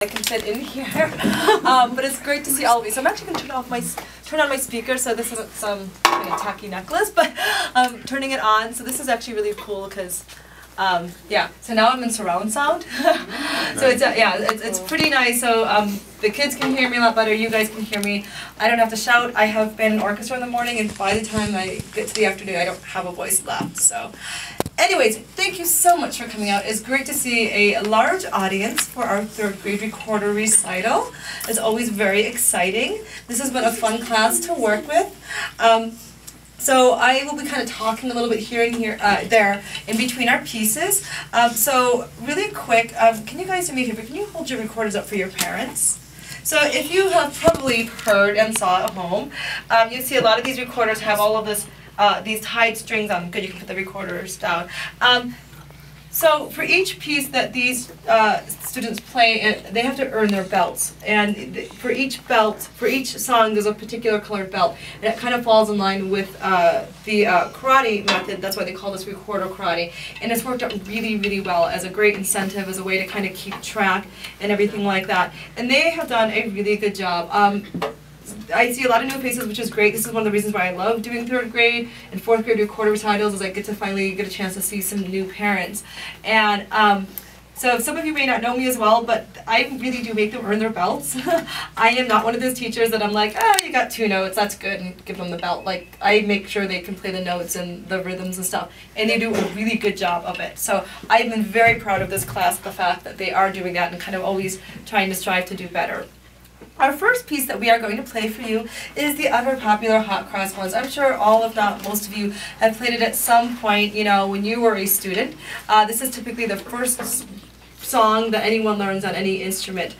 I can fit in here, but it's great to see all of you. So I'm actually going to turn on my speaker. So this isn't some kind of tacky necklace, but turning it on. So this is actually really cool because, yeah. So now I'm in surround sound. So it's pretty nice. So the kids can hear me a lot better. You guys can hear me. I don't have to shout. I have been in orchestra in the morning, and by the time I get to the afternoon, I don't have a voice left. So. Anyways, thank you so much for coming out. It's great to see a large audience for our third grade recorder recital. It's always very exciting. This has been a fun class to work with. So I will be kind of talking a little bit here and there in between our pieces. So really quick, can you guys do me a favor? Can you hold your recorders up for your parents? So if you have probably heard and saw at home, you see a lot of these recorders have all of this these tied strings on them. Good, you can put the recorders down. So for each piece that these students play, they have to earn their belts. And for each belt, for each song, there's a particular colored belt. And it kind of falls in line with the karate method. That's why they call this recorder karate. And it's worked out really, really well as a great incentive, as a way to kind of keep track and everything like that. And they have done a really good job. I see a lot of new faces, which is great. This is one of the reasons why I love doing third grade and fourth grade recorder recitals, is I get to finally get a chance to see some new parents. And so some of you may not know me as well, but I really do make them earn their belts. I am not one of those teachers that I'm like, oh, you got 2 notes, that's good, and give them the belt. Like, I make sure they can play the notes and the rhythms and stuff, and they do a really good job of it. So I've been very proud of this class, the fact that they are doing that and kind of always trying to strive to do better. Our first piece that we are going to play for you is the ever popular Hot Cross Buns. I'm sure all, if not most of you, have played it at some point, you know, when you were a student. This is typically the first song that anyone learns on any instrument.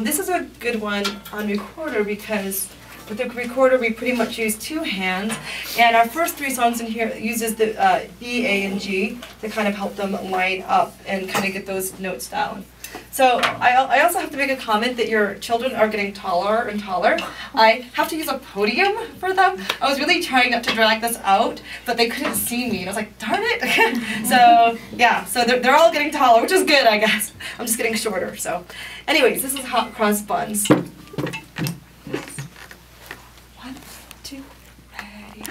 This is a good one on recorder because with the recorder we pretty much use 2 hands, and our first 3 songs in here uses the E, A, and G to kind of help them line up and kind of get those notes down. So I also have to make a comment that your children are getting taller and taller. I have to use a podium for them. I was really trying not to drag this out, but they couldn't see me, and I was like, darn it. So yeah, so they're all getting taller, which is good, I guess. I'm just getting shorter. So anyways, this is Hot Cross Buns. 1, 2, ready,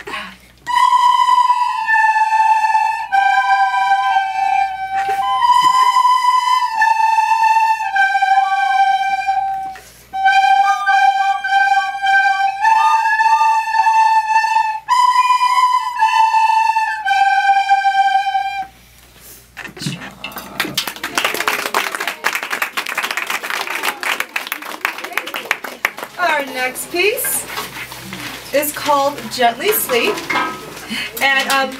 and next piece is called Gently Sleep. And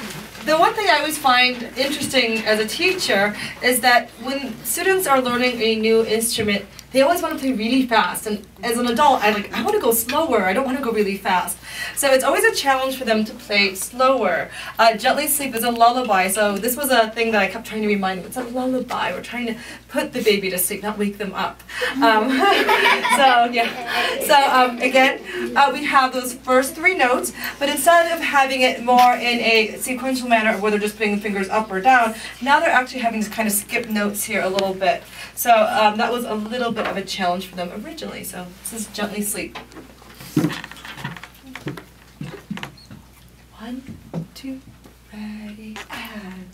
the one thing I always find interesting as a teacher is that when students are learning a new instrument, they always want to play really fast. And as an adult, I want to go slower. I don't want to go really fast. So it's always a challenge for them to play slower. Gently Sleep is a lullaby. So this was a thing that I kept trying to remind them. It's a lullaby. We're trying to put the baby to sleep, not wake them up. So yeah. So again, we have those first 3 notes, but instead of having it more in a sequential manner where they're just putting the fingers up or down, now they're actually having to kind of skip notes here a little bit. So that was a little bit of a challenge for them originally. So this is Gently Sleep. 1, 2, ready, and...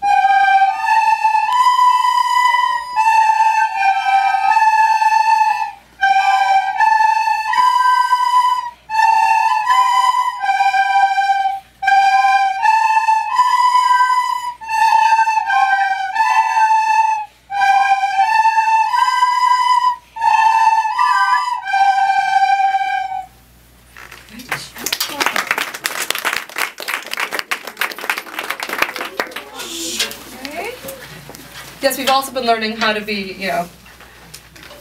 Yes, we've also been learning how to be, you know,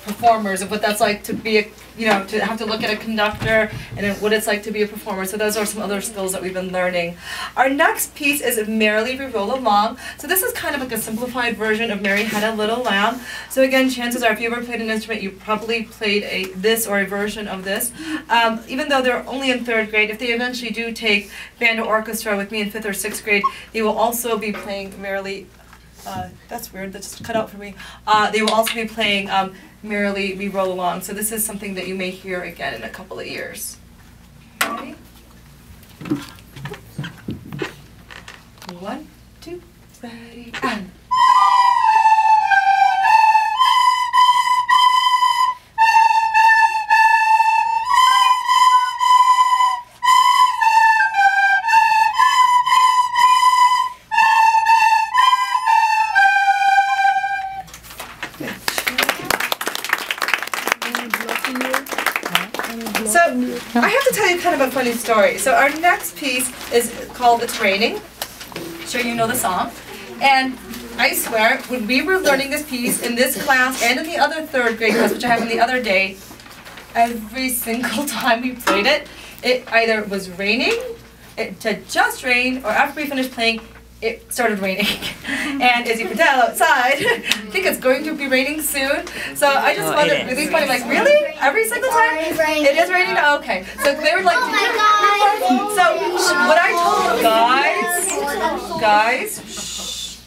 performers, of what that's like to be a, you know, to have to look at a conductor and what it's like to be a performer. So those are some other skills that we've been learning. Our next piece is Merrily We Roll Along. So this is kind of like a simplified version of Mary Had a Little Lamb. So again, chances are if you ever played an instrument, you probably played this or a version of this. Even though they're only in 3rd grade, if they eventually do take band or orchestra with me in 5th or 6th grade, they will also be playing Merrily that's weird, that just cut out for me. They will also be playing Merrily We Roll Along. So this is something that you may hear again in a couple of years. Ready? 1, 2, ready, and. So I have to tell you kind of a funny story. So our next piece is called It's Raining. I'm sure you know the song. And I swear, when we were learning this piece in this class and in the other third grade class, which I have in the other day, every single time we played it, it either was raining, it had just rained, or after we finished playing, it started raining. And as you can tell outside, I think it's going to be raining soon. So I just found it really funny. Like, really? Every single time? It is raining? Oh, okay. So they were like, so what I told guys, shh,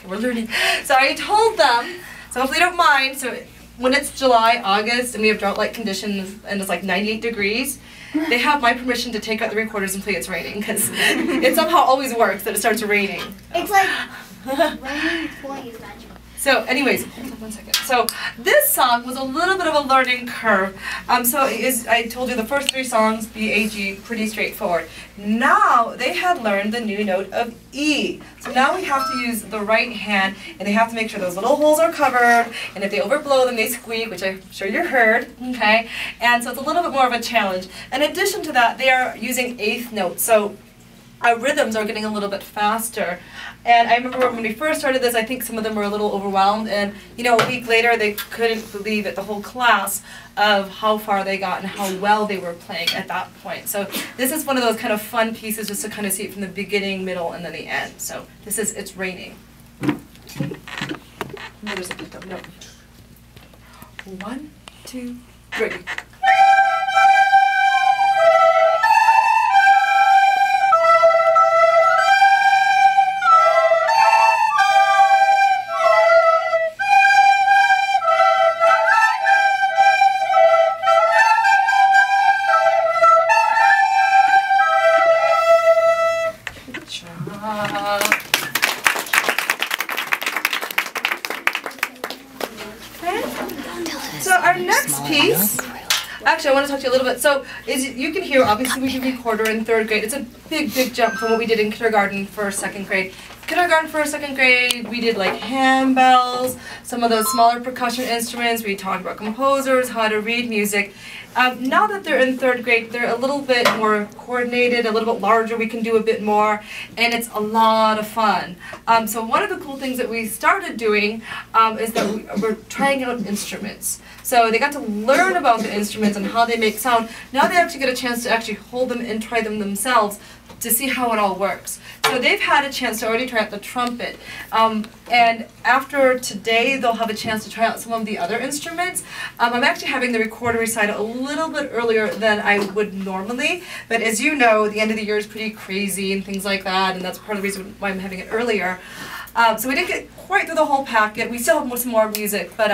we're learning. So I told them, so hopefully you don't mind, so when it's July, August, and we have drought-like conditions, and it's like 98 degrees, they have my permission to take out the recorders and play It's Raining, because it somehow always works that it starts raining. It's like raining point is magical. So anyways, hold on 1 second. So this song was a little bit of a learning curve. So I told you the first 3 songs, B, A, G, pretty straightforward. Now they had learned the new note of E. So now we have to use the right hand, and they have to make sure those little holes are covered, and if they overblow them, they squeak, which I'm sure you heard, okay? And so it's a little bit more of a challenge. In addition to that, they are using 8th notes. So our rhythms are getting a little bit faster. And I remember when we first started this, I think some of them were a little overwhelmed, and you know, a week later they couldn't believe it, the whole class, of how far they got and how well they were playing at that point. So this is one of those kind of fun pieces just to kind of see it from the beginning, middle, and then the end. So this is It's Raining. No, there's a picked up note. 1, 2, 3. So our next piece, actually I want to talk to you a little bit. So as you can hear, obviously we do recorder in 3rd grade. It's a big jump from what we did in kindergarten for 2nd grade. Kindergarten for 2nd grade, we did like handbells, some of those smaller percussion instruments. We talked about composers, how to read music. Now that they're in 3rd grade, they're a little bit more coordinated, a little bit larger. We can do a bit more, and it's a lot of fun. So one of the cool things that we started doing is that we're trying out instruments. So they got to learn about the instruments and how they make sound. Now they actually get a chance to actually hold them and try them themselves to see how it all works. So they've had a chance to already try out the trumpet. And after today, they'll have a chance to try out some of the other instruments. I'm actually having the recorder recital a little bit earlier than I would normally. But as you know, the end of the year is pretty crazy and things like that, and that's part of the reason why I'm having it earlier. So we didn't get quite through the whole packet. We still have some more music, but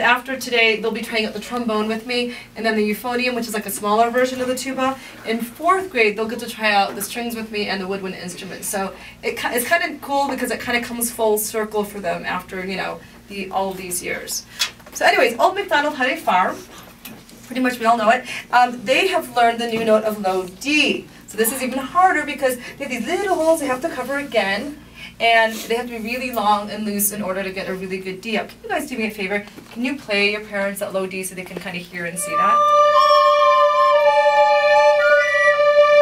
after today, they'll be trying out the trombone with me, and then the euphonium, which is like a smaller version of the tuba. In 4th grade, they'll get to try out the strings with me and the woodwind instruments. So it's kind of cool because it kind of comes full circle for them after, you know, all these years. So anyways, Old MacDonald Had a Farm. Pretty much we all know it. They have learned the new note of low D. So this is even harder because they have these little holes they have to cover again. And they have to be really long and loose in order to get a really good D up. Can you guys do me a favor? Can you play your parents that low D so they can kind of hear and see that?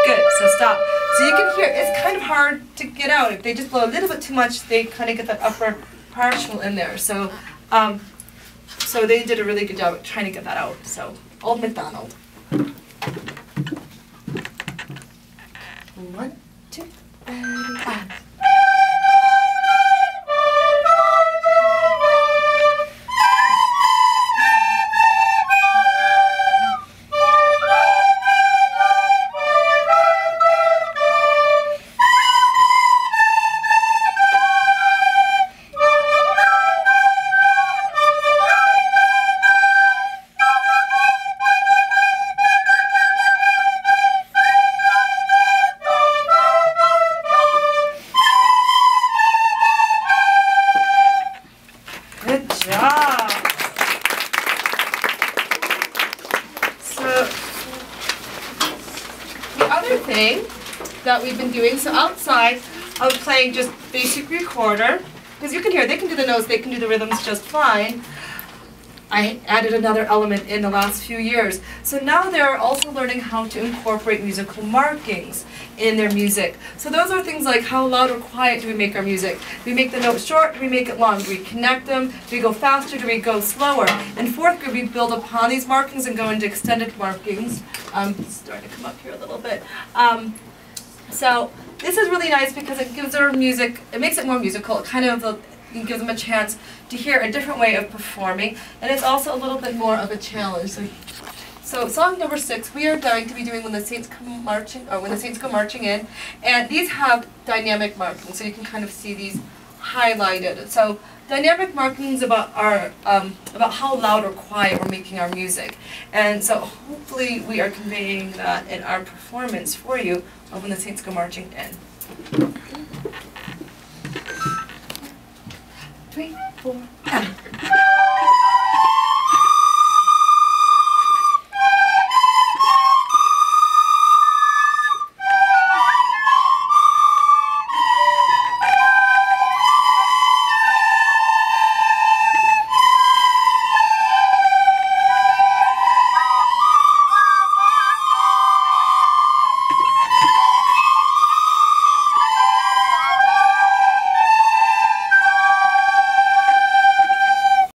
Good, so stop. So you can hear, it's kind of hard to get out. If they just blow a little bit too much, they kind of get that upper partial in there. So, so they did a really good job at trying to get that out. So, Old MacDonald. 1, 2, and. other thing that we've been doing, so outside I was playing just basic recorder, because you can hear, they can do the notes, they can do the rhythms just fine. I added another element in the last few years. So now they're also learning how to incorporate musical markings in their music. So those are things like how loud or quiet do we make our music? Do we make the note short? Do we make it long? Do we connect them? Do we go faster? Do we go slower? In fourth grade, we build upon these markings and go into extended markings. Starting to come up here a little bit. So this is really nice because it gives our music, it makes it more musical. It kind of it gives them a chance to hear a different way of performing, and it's also a little bit more of a challenge. So song number 6, we are going to be doing When the Saints Come Marching, or When the Saints Go Marching In, and these have dynamic markings, so you can kind of see these highlighted. So dynamic markings about our about how loud or quiet we're making our music, and so hopefully we are conveying that in our performance for you of When the Saints Go Marching In. 3, 4,